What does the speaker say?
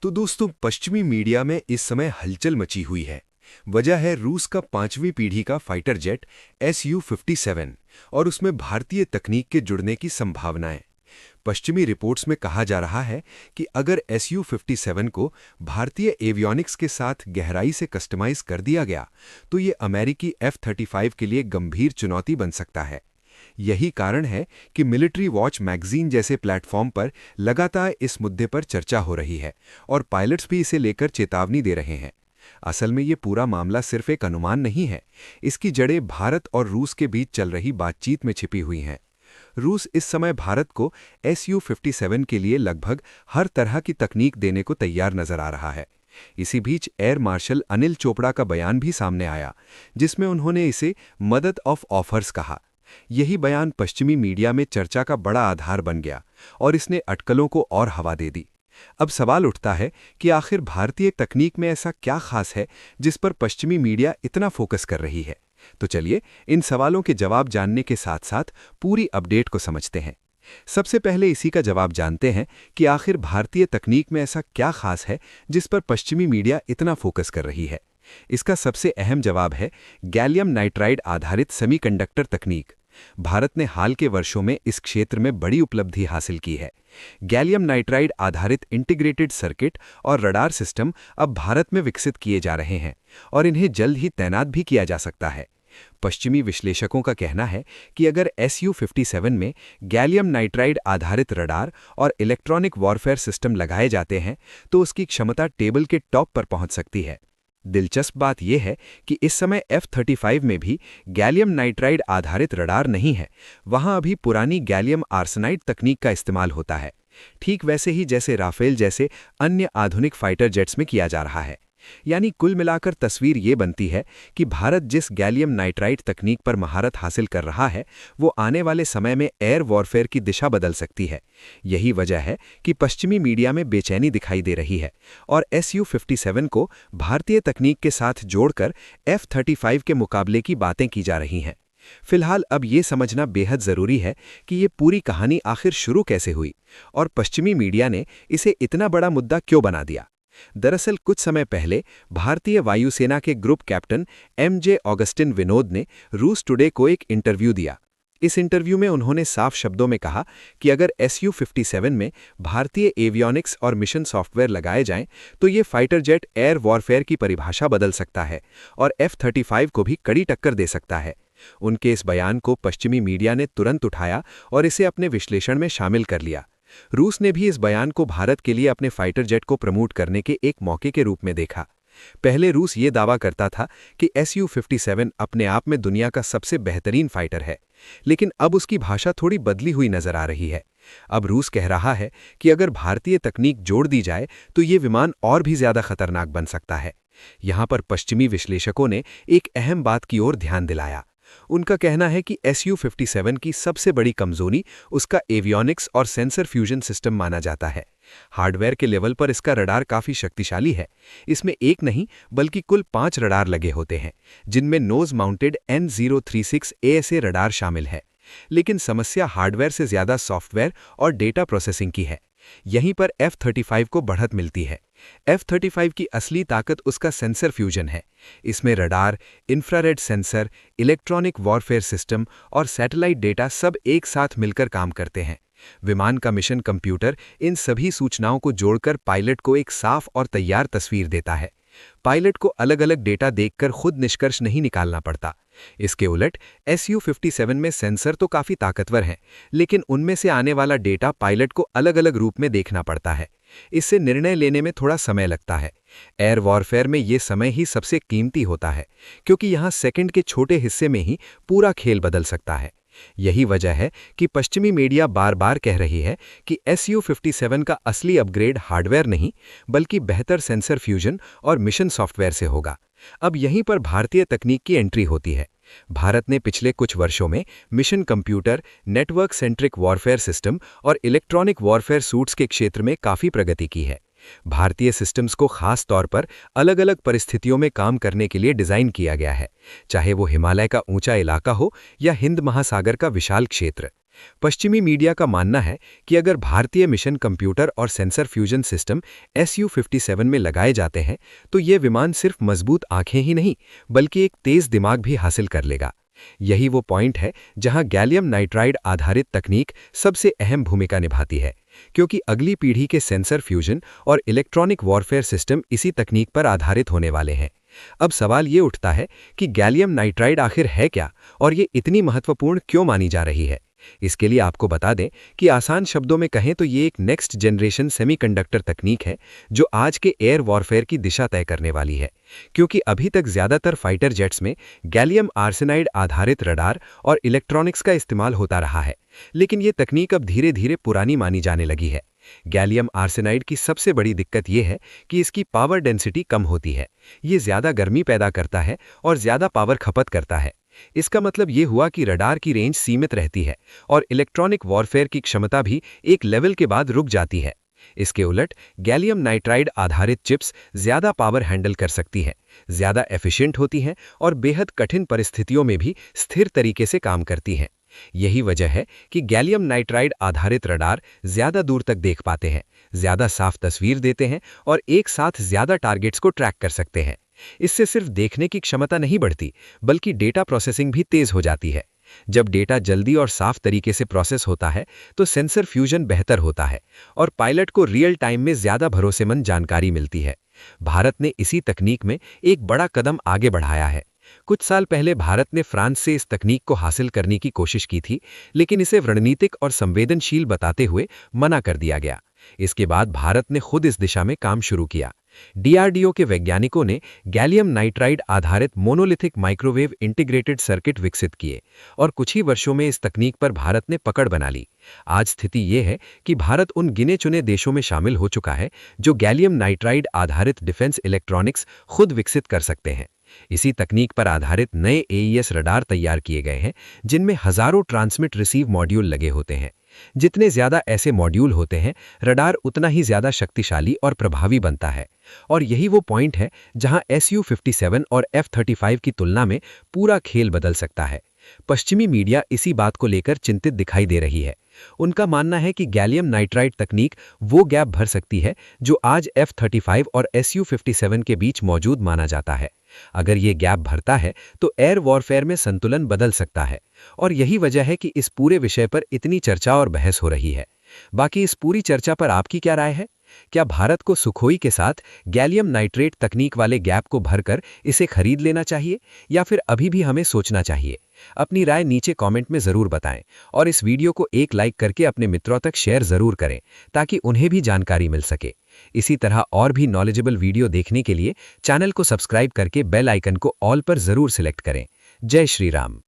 तो दोस्तों, पश्चिमी मीडिया में इस समय हलचल मची हुई है। वजह है रूस का 5वीं पीढ़ी का फाइटर जेट Su-57 और उसमें भारतीय तकनीक के जुड़ने की संभावनाएं। पश्चिमी रिपोर्ट्स में कहा जा रहा है कि अगर Su-57 को भारतीय एवियोनिक्स के साथ गहराई से कस्टमाइज कर दिया गया तो ये अमेरिकी F-35 के लिए गंभीर चुनौती बन सकता है। यही कारण है कि मिलिट्री वॉच मैगजीन जैसे प्लेटफॉर्म पर लगातार इस मुद्दे पर चर्चा हो रही है और पायलट्स भी इसे लेकर चेतावनी दे रहे हैं। असल में ये पूरा मामला सिर्फ एक अनुमान नहीं है, इसकी जड़ें भारत और रूस के बीच चल रही बातचीत में छिपी हुई हैं। रूस इस समय भारत को Su-57 के लिए लगभग हर तरह की तकनीक देने को तैयार नजर आ रहा है। इसी बीच एयर मार्शल अनिल चोपड़ा का बयान भी सामने आया, जिसमें उन्होंने इसे मदद ऑफ ऑफर्स कहा। यही बयान पश्चिमी मीडिया में चर्चा का बड़ा आधार बन गया और इसने अटकलों को और हवा दे दी। अब सवाल उठता है कि आखिर भारतीय तकनीक में ऐसा क्या खास है जिस पर पश्चिमी मीडिया इतना फोकस कर रही है। तो चलिए इन सवालों के जवाब जानने के साथ साथ पूरी अपडेट को समझते हैं। सबसे पहले इसी का जवाब जानते हैं कि आखिर भारतीय तकनीक में ऐसा क्या खास है जिस पर पश्चिमी मीडिया इतना फोकस कर रही है। इसका सबसे अहम जवाब है गैलियम नाइट्राइड आधारित सेमीकंडक्टर तकनीक। भारत ने हाल के वर्षों में इस क्षेत्र में बड़ी उपलब्धि हासिल की है। गैलियम नाइट्राइड आधारित इंटीग्रेटेड सर्किट और रडार सिस्टम अब भारत में विकसित किए जा रहे हैं और इन्हें जल्द ही तैनात भी किया जा सकता है। पश्चिमी विश्लेषकों का कहना है कि अगर Su-57 में गैलियम नाइट्राइड आधारित रडार और इलेक्ट्रॉनिक वॉरफेयर सिस्टम लगाए जाते हैं तो उसकी क्षमता टेबल के टॉप पर पहुंच सकती है। दिलचस्प बात यह है कि इस समय F-35 में भी गैलियम नाइट्राइड आधारित रडार नहीं है, वहां अभी पुरानी गैलियम आर्सेनाइड तकनीक का इस्तेमाल होता है, ठीक वैसे ही जैसे राफेल जैसे अन्य आधुनिक फाइटर जेट्स में किया जा रहा है। यानी कुल मिलाकर तस्वीर ये बनती है कि भारत जिस गैलियम नाइट्राइड तकनीक पर महारत हासिल कर रहा है वो आने वाले समय में एयर वॉरफेयर की दिशा बदल सकती है। यही वजह है कि पश्चिमी मीडिया में बेचैनी दिखाई दे रही है और Su-57 को भारतीय तकनीक के साथ जोड़कर F-35 के मुकाबले की बातें की जा रही हैं। फिलहाल अब ये समझना बेहद ज़रूरी है कि ये पूरी कहानी आखिर शुरू कैसे हुई और पश्चिमी मीडिया ने इसे इतना बड़ा मुद्दा क्यों बना दिया। दरअसल कुछ समय पहले भारतीय वायुसेना के group captain MJ Augustine Vinod ने रूस टुडे को एक इंटरव्यू दिया। इस इंटरव्यू में उन्होंने साफ शब्दों में कहा कि अगर Su-57 में भारतीय एवियोनिक्स और मिशन सॉफ्टवेयर लगाए जाएं तो ये फाइटर जेट एयर वॉरफेयर की परिभाषा बदल सकता है और F-35 को भी कड़ी टक्कर दे सकता है। उनके इस बयान को पश्चिमी मीडिया ने तुरंत उठाया और इसे अपने विश्लेषण में शामिल कर लिया। रूस ने भी इस बयान को भारत के लिए अपने फाइटर जेट को प्रमोट करने के एक मौके के रूप में देखा। पहले रूस ये दावा करता था कि Su-57 अपने आप में दुनिया का सबसे बेहतरीन फाइटर है, लेकिन अब उसकी भाषा थोड़ी बदली हुई नजर आ रही है। अब रूस कह रहा है कि अगर भारतीय तकनीक जोड़ दी जाए तो ये विमान और भी ज्यादा खतरनाक बन सकता है। यहाँ पर पश्चिमी विश्लेषकों ने एक अहम बात की ओर ध्यान दिलाया। उनका कहना है कि Su-57 की सबसे बड़ी कमजोरी उसका एवियोनिक्स और सेंसर फ्यूजन सिस्टम माना जाता है। हार्डवेयर के लेवल पर इसका रडार काफी शक्तिशाली है। इसमें एक नहीं बल्कि कुल 5 रडार लगे होते हैं, जिनमें knows mounted N036 ASA radar शामिल है। लेकिन समस्या हार्डवेयर से ज्यादा सॉफ्टवेयर और डेटा प्रोसेसिंग की है। यहीं पर F-35 को बढ़त मिलती है। F-35 की असली ताकत उसका सेंसर फ्यूजन है। इसमें radar, infrared sensor, electronic warfare system और सैटेलाइट डेटा सब एक साथ मिलकर काम करते हैं। विमान का मिशन कंप्यूटर इन सभी सूचनाओं को जोड़कर पायलट को एक साफ और तैयार तस्वीर देता है। पायलट को अलग अलग डेटा देखकर खुद निष्कर्ष नहीं निकालना पड़ता। इसके उलट Su-57 में सेंसर तो काफी ताकतवर हैं, लेकिन उनमें से आने वाला डेटा पायलट को अलग अलग रूप में देखना पड़ता है। इससे निर्णय लेने में थोड़ा समय लगता है। एयर वॉरफेयर में ये समय ही सबसे कीमती होता है, क्योंकि यहाँ सेकंड के छोटे हिस्से में ही पूरा खेल बदल सकता है। यही वजह है कि पश्चिमी मीडिया बार बार कह रही है कि Su-57 का असली अपग्रेड हार्डवेयर नहीं बल्कि बेहतर सेंसर फ्यूजन और मिशन सॉफ्टवेयर से होगा। अब यहीं पर भारतीय तकनीक की एंट्री होती है। भारत ने पिछले कुछ वर्षों में mission computer, network centric warfare system और इलेक्ट्रॉनिक वॉरफेयर सूट्स के क्षेत्र में काफ़ी प्रगति की है। भारतीय सिस्टम्स को खास तौर पर अलग अलग परिस्थितियों में काम करने के लिए डिज़ाइन किया गया है, चाहे वो हिमालय का ऊंचा इलाका हो या हिंद महासागर का विशाल क्षेत्र। पश्चिमी मीडिया का मानना है कि अगर भारतीय मिशन कंप्यूटर और सेंसर फ्यूजन सिस्टम SU-57 में लगाए जाते हैं तो ये विमान सिर्फ मजबूत आंखें ही नहीं बल्कि एक तेज दिमाग भी हासिल कर लेगा। यही वो पॉइंट है जहां गैलियम नाइट्राइड आधारित तकनीक सबसे अहम भूमिका निभाती है, क्योंकि अगली पीढ़ी के सेंसर फ्यूजन और इलेक्ट्रॉनिक वॉरफेयर सिस्टम इसी तकनीक पर आधारित होने वाले हैं। अब सवाल ये उठता है कि गैलियम नाइट्राइड आखिर है क्या और ये इतनी महत्वपूर्ण क्यों मानी जा रही है। इसके लिए आपको बता दें कि आसान शब्दों में कहें तो ये एक नेक्स्ट जनरेशन सेमीकंडक्टर तकनीक है जो आज के एयर वॉरफेयर की दिशा तय करने वाली है, क्योंकि अभी तक ज्यादातर फाइटर जेट्स में गैलियम आर्सेनाइड आधारित रडार और इलेक्ट्रॉनिक्स का इस्तेमाल होता रहा है, लेकिन ये तकनीक अब धीरे धीरे पुरानी मानी जाने लगी है। गैलियम आर्सेनाइड की सबसे बड़ी दिक्कत यह है कि इसकी पावर डेंसिटी कम होती है। ये ज्यादा गर्मी पैदा करता है और ज्यादा पावर खपत करता है। इसका मतलब ये हुआ कि रडार की रेंज सीमित रहती है और इलेक्ट्रॉनिक वॉरफेयर की क्षमता भी एक लेवल के बाद रुक जाती है। इसके उलट गैलियम नाइट्राइड आधारित चिप्स ज्यादा पावर हैंडल कर सकती हैं, ज्यादा एफिशिएंट होती हैं और बेहद कठिन परिस्थितियों में भी स्थिर तरीके से काम करती हैं। यही वजह है कि गैलियम नाइट्राइड आधारित रडार ज्यादा दूर तक देख पाते हैं, ज्यादा साफ तस्वीर देते हैं और एक साथ ज्यादा टारगेट्स को ट्रैक कर सकते हैं। इससे सिर्फ देखने की क्षमता नहीं बढ़ती बल्कि डेटा प्रोसेसिंग भी तेज हो जाती है। जब डेटा जल्दी और साफ तरीके से प्रोसेस होता है तो सेंसर फ्यूजन बेहतर होता है और पायलट को रियल टाइम में ज्यादा भरोसेमंद जानकारी मिलती है। भारत ने इसी तकनीक में एक बड़ा कदम आगे बढ़ाया है। कुछ साल पहले भारत ने फ्रांस से इस तकनीक को हासिल करने की कोशिश की थी, लेकिन इसे रणनीतिक और संवेदनशील बताते हुए मना कर दिया गया। इसके बाद भारत ने खुद इस दिशा में काम शुरू किया। DRDO के वैज्ञानिकों ने गैलियम नाइट्राइड आधारित मोनोलिथिक माइक्रोवेव इंटीग्रेटेड सर्किट विकसित किए और कुछ ही वर्षों में इस तकनीक पर भारत ने पकड़ बना ली। आज स्थिति यह है कि भारत उन गिने चुने देशों में शामिल हो चुका है जो गैलियम नाइट्राइड आधारित डिफेंस इलेक्ट्रॉनिक्स खुद विकसित कर सकते हैं। इसी तकनीक पर आधारित नए AES रडार तैयार किए गए हैं जिनमें हजारों ट्रांसमिट रिसीव मॉड्यूल लगे होते हैं। जितने ज्यादा ऐसे मॉड्यूल होते हैं, रडार उतना ही ज्यादा शक्तिशाली और प्रभावी बनता है। और यही वो पॉइंट है जहां SU-57 और F-35 की तुलना में पूरा खेल बदल सकता है। पश्चिमी मीडिया इसी बात को लेकर चिंतित दिखाई दे रही है। उनका मानना है कि गैलियम नाइट्राइड तकनीक वो गैप भर सकती है जो आज F-35 और SU-57 के बीच मौजूद माना जाता है। अगर ये गैप भरता है तो एयर वॉरफेयर में संतुलन बदल सकता है और यही वजह है कि इस पूरे विषय पर इतनी चर्चा और बहस हो रही है। बाकी इस पूरी चर्चा पर आपकी क्या राय है? क्या भारत को सुखोई के साथ गैलियम नाइट्रेट तकनीक वाले गैप को भरकर इसे खरीद लेना चाहिए या फिर अभी भी हमें सोचना चाहिए? अपनी राय नीचे कमेंट में जरूर बताएं और इस वीडियो को एक लाइक करके अपने मित्रों तक शेयर जरूर करें ताकि उन्हें भी जानकारी मिल सके। इसी तरह और भी नॉलेजेबल वीडियो देखने के लिए चैनल को सब्सक्राइब करके बेल आइकन को ऑल पर जरूर सिलेक्ट करें। जय श्री राम।